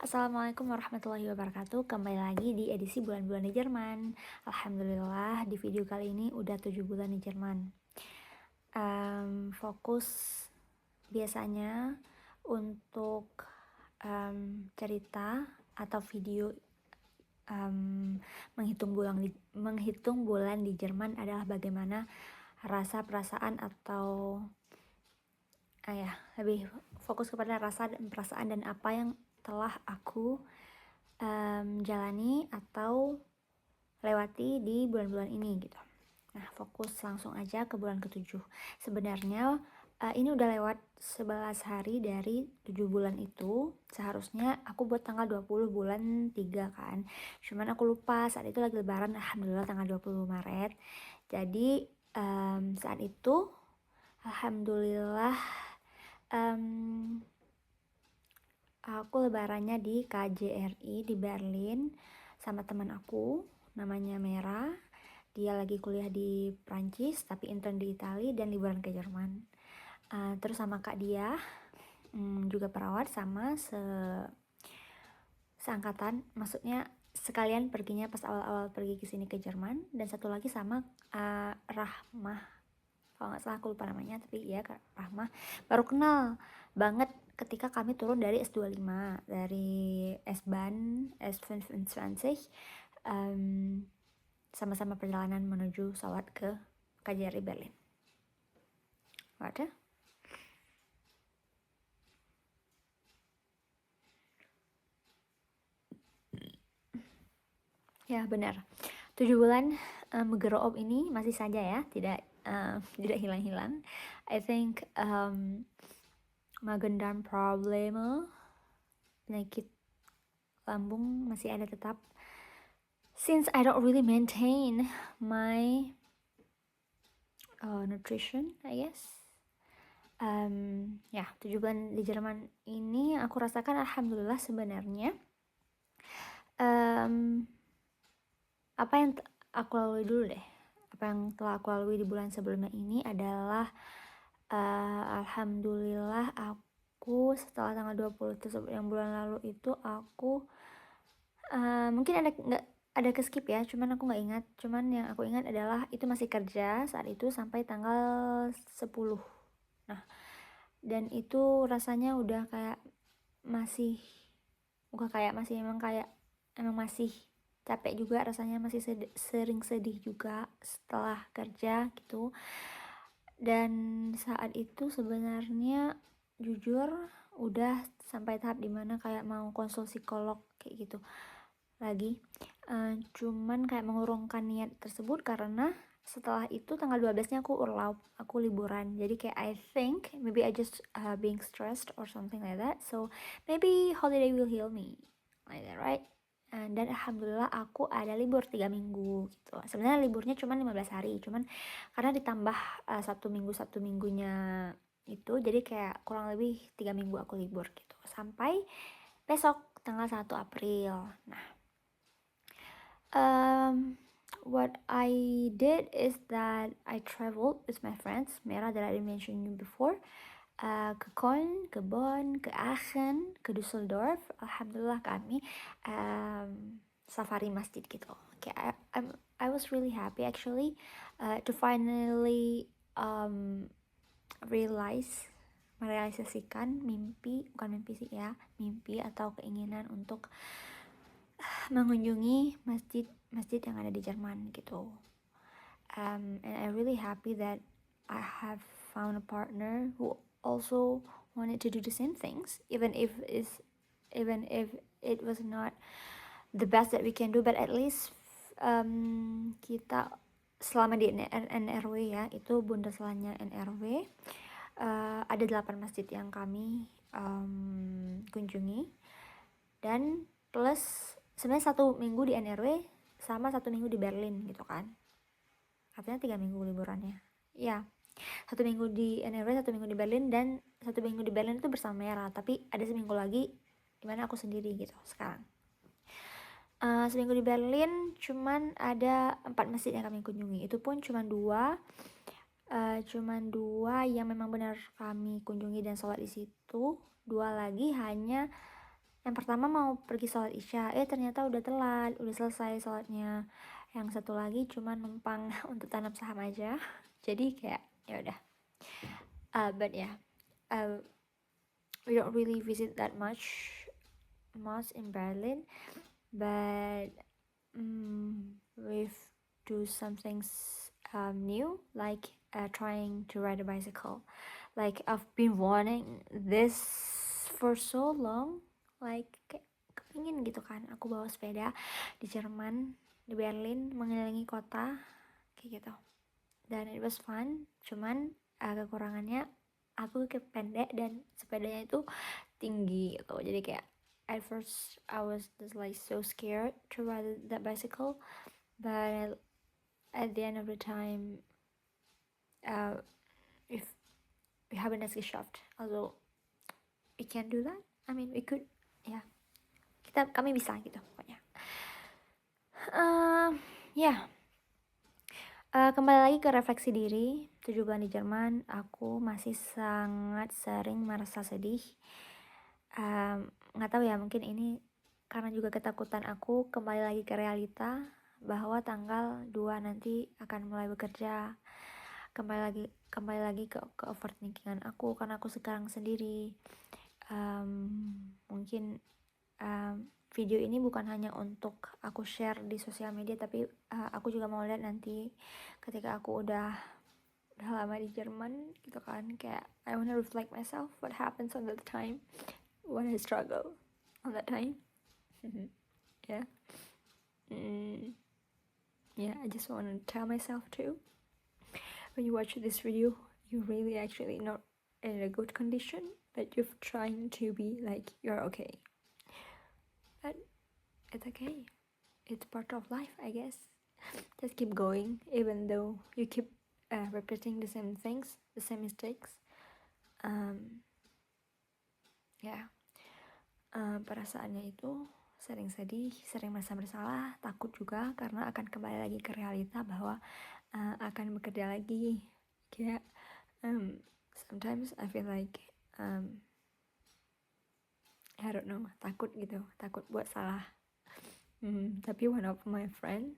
Assalamualaikum warahmatullahi wabarakatuh. Kembali lagi di edisi bulan-bulan di Jerman. Alhamdulillah di video kali ini udah 7 bulan di Jerman. Fokus biasanya untuk cerita atau video menghitung bulan di Jerman adalah bagaimana rasa perasaan atau lebih fokus kepada rasa dan perasaan dan apa yang telah aku jalani atau lewati di bulan-bulan ini gitu. Nah, fokus langsung aja ke bulan ke-7. Sebenarnya ini udah lewat 11 hari dari 7 bulan itu. Seharusnya aku buat tanggal 20 bulan 3 kan. Cuman aku lupa saat itu lagi lebaran, alhamdulillah tanggal 20 Maret. Jadi saat itu alhamdulillah aku lebarannya di KJRI di Berlin sama teman aku namanya Mera. Dia lagi kuliah di Prancis tapi intern di Italia dan liburan ke Jerman. Terus sama kak dia juga perawat sama seangkatan, maksudnya sekalian perginya pas awal-awal pergi ke sini ke Jerman. Dan satu lagi sama Rahmah, kalau nggak salah aku lupa namanya, tapi ya Kak Rahmah baru kenal banget ketika kami turun dari S25 dari S-Bahn S25 sama-sama perjalanan menuju pesawat ke KJRI Berlin. Ada? Ya benar, 7 bulan grow up ini masih saja ya tidak hilang-hilang. I think Magen-Darm problem, penyakit lambung masih ada tetap. Since I don't really maintain my nutrition, I guess. 7 bulan di Jerman ini aku rasakan alhamdulillah sebenarnya. Apa yang aku lalui dulu deh. Apa yang telah aku lalui di bulan sebelumnya ini adalah alhamdulillah aku setelah tanggal 20 tersebut yang bulan lalu itu aku mungkin ada keskip ya, cuman aku nggak ingat. Cuman yang aku ingat adalah itu masih kerja saat itu sampai tanggal 10. Nah, dan itu rasanya udah kayak masih emang masih capek juga rasanya, masih sering sedih juga setelah kerja gitu. Dan saat itu sebenarnya jujur udah sampai tahap dimana kayak mau konsul psikolog kayak gitu lagi. Cuman kayak mengurungkan niat tersebut karena setelah itu tanggal 12-nya aku liburan. Jadi kayak I think maybe I just being stressed or something like that. So maybe holiday will heal me. Like that, right? Dan alhamdulillah aku ada libur 3 minggu gitu. Sebenarnya liburnya cuma 15 hari, cuman karena ditambah satu minggunya itu jadi kayak kurang lebih 3 minggu aku libur gitu. Sampai besok tanggal 1 April. Nah, what I did is that I traveled with my friends, Mera that I mentioned you before, ke Köln, ke Bonn, ke Aachen, ke Düsseldorf. Alhamdulillah kami safari masjid gitu. Kayak I was really happy actually to finally merealisasikan mimpi atau keinginan untuk mengunjungi masjid yang ada di Jerman gitu. And I'm really happy that I have found a partner who also wanted to do the same things, even if it was not the best that we can do, but at least kita selama di NRW ya, itu bundeslanya NRW, ada 8 masjid yang kami kunjungi, dan plus sebenarnya 1 minggu di NRW sama 1 minggu di Berlin gitu kan, artinya 3 minggu liburannya ya. 1 minggu di NRW, 1 minggu di Berlin, dan 1 minggu di Berlin itu bersama Mera, tapi ada seminggu lagi dimana aku sendiri gitu sekarang. Seminggu di Berlin cuman ada 4 masjid yang kami kunjungi, itu pun cuman 2 yang memang benar kami kunjungi dan sholat di situ. 2 lagi hanya Yang pertama mau pergi sholat isya, ternyata udah telat, udah selesai sholatnya. Yang satu lagi cuma numpang untuk tanam saham aja. Jadi kayak ya udah. But yeah, uh, we don't really visit that much mosque in Berlin, but we've do something new, like trying to ride a bicycle. Like I've been wanting this for so long, like kayak kepingin gitu kan aku bawa sepeda di Jerman, di Berlin, mengelilingi kota kayak gitu. Dan it was fun, cuman kekurangannya aku pendek dan sepedanya itu tinggi gitu. Jadi kayak at first I was just like so scared to ride that bicycle, but at the end of the time, if we haven't geschafft, also we can do that. I mean, we could, ya, kami bisa gitu pokoknya. Ya, kembali lagi ke refleksi diri. 7 bulan di Jerman, aku masih sangat sering merasa sedih. Nggak tahu ya, mungkin ini karena juga ketakutan aku kembali lagi ke realita bahwa tanggal 2 nanti akan mulai bekerja. Kembali lagi ke overthinkingan aku karena aku sekarang sendiri. Mungkin video ini bukan hanya untuk aku share di sosial media, tapi aku juga mau lihat nanti ketika aku udah lama di Jerman gitu kan, kayak I wanna reflect myself what happens on that time, what I struggle on that time. Yeah. Yeah, I just wanna tell myself too, when you watch this video, you really actually not in a good condition, but you're trying to be like you're okay. But it's okay. It's part of life, I guess. Just keep going, even though you keep repeating the same things, the same mistakes. Perasaannya itu sering sedih, sering merasa bersalah, takut juga karena akan kembali lagi ke realita bahwa akan bekerja lagi. Kayak sometimes I feel like I don't know, takut gitu, takut buat salah. Tapi one of my friend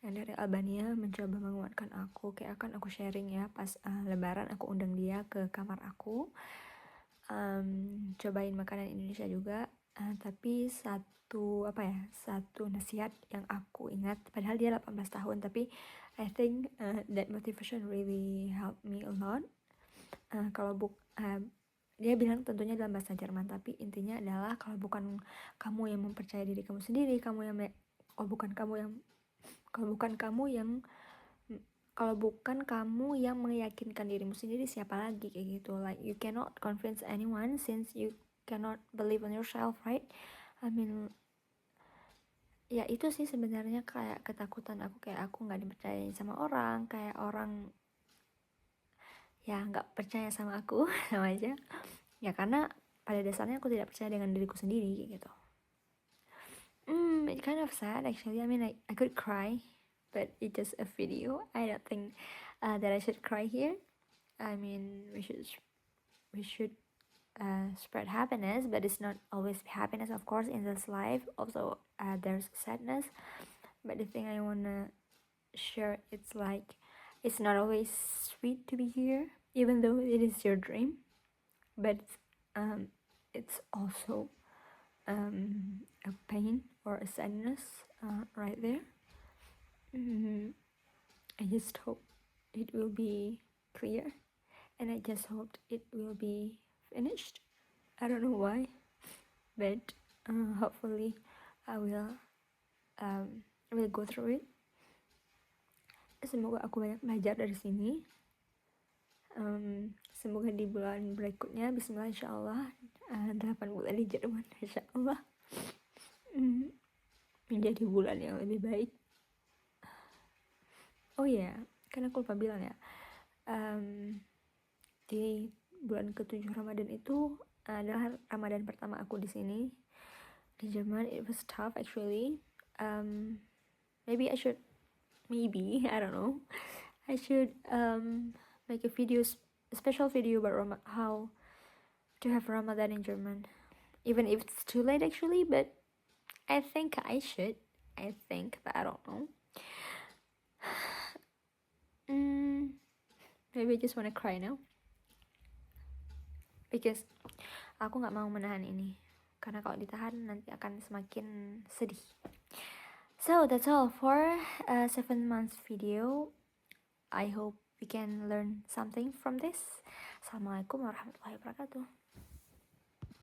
yang dari Albania mencoba menguatkan aku, kayak akan aku sharing ya pas lebaran aku undang dia ke kamar aku, cobain makanan Indonesia juga, tapi satu nasihat yang aku ingat, padahal dia 18 tahun, tapi I think that motivation really helped me a lot. Dia bilang tentunya dalam bahasa Jerman, tapi intinya adalah kalau bukan kamu yang mempercayai diri kamu sendiri, kalau bukan kamu yang meyakinkan dirimu sendiri, siapa lagi, kayak gitu. Like you cannot convince anyone since you cannot believe in yourself, right? I mean, ya itu sih sebenarnya kayak ketakutan aku, kayak aku nggak dipercayain sama orang, kayak orang ya nggak percaya sama aku sama aja ya, karena pada dasarnya aku tidak percaya dengan diriku sendiri gitu. It kind of sad actually. I mean, I could cry, but it's just a video. I don't think that I should cry here. I mean, we should spread happiness, but it's not always happiness, of course, in this life. Also, there's sadness. But the thing I wanna share, it's like it's not always sweet to be here, even though it is your dream. But it's also a pain or a sadness right there. I just hope it will be clear, and I just hope it will be finished. I don't know why, but hopefully I will go through it. Semoga aku banyak belajar dari sini. Semoga di bulan berikutnya, bismillah, insyaallah, 8 bulan di Jerman, insyaallah menjadi bulan yang lebih baik. Oh ya, kan aku lupa bilang ya, di bulan ke-7 Ramadan itu adalah Ramadan pertama aku di sini di Jerman. It was tough actually. Maybe I don't know, I should make a special video about how to have Ramadan in German. even if it's too late actually, but I think I should. But I don't know. Maybe I just wanna cry now because aku nggak mau menahan ini, karena kalau ditahan nanti akan semakin sedih. So that's all for 7 months video. I hope we can learn something from this. Assalamualaikum warahmatullahi wabarakatuh.